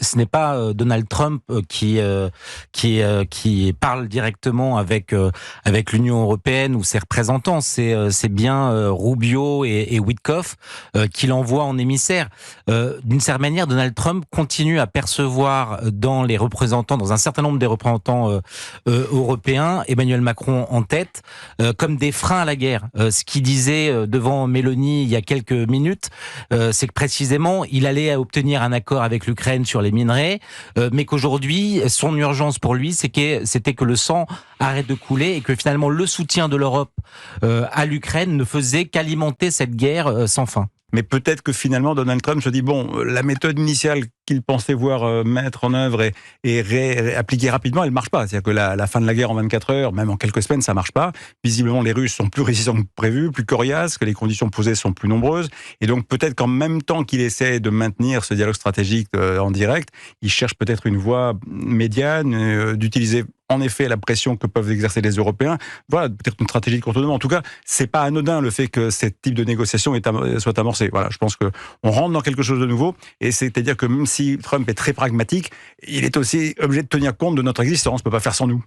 ce n'est pas Donald Trump qui parle directement avec l'Union européenne ou ses représentants. C'est bien Rubio et Witkoff qui l'envoient en émissaire. D'une certaine manière, Donald Trump continue à percevoir dans un certain nombre des représentants européens, Emmanuel Macron en tête, comme des freins à la guerre. Ce qu'il disait devant Mélanie il y a quelques minutes, c'est que précisément, il allait obtenir un accord avec l'Ukraine sur les minerais, mais qu'aujourd'hui, son urgence pour lui, c'était que le sang arrête de couler et que finalement le soutien de l'Europe à l'Ukraine ne faisait qu'alimenter cette guerre sans fin. Mais peut-être que finalement Donald Trump se dit bon, la méthode initiale qu'il pensait voir mettre en œuvre et appliquer rapidement, elle marche pas. C'est-à-dire que la fin de la guerre en 24 heures, même en quelques semaines, ça marche pas. Visiblement, les Russes sont plus résistants que prévu, plus coriaces, que les conditions posées sont plus nombreuses. Et donc peut-être qu'en même temps qu'il essaie de maintenir ce dialogue stratégique en direct, il cherche peut-être une voie médiane, d'utiliser en effet la pression que peuvent exercer les Européens. Voilà, peut-être une stratégie de contournement. En tout cas, c'est pas anodin le fait que ce type de négociation soit amorcé. Voilà, je pense que on rentre dans quelque chose de nouveau. Et c'est-à-dire que même si Trump est très pragmatique, il est aussi obligé de tenir compte de notre existence. On ne peut pas faire sans nous.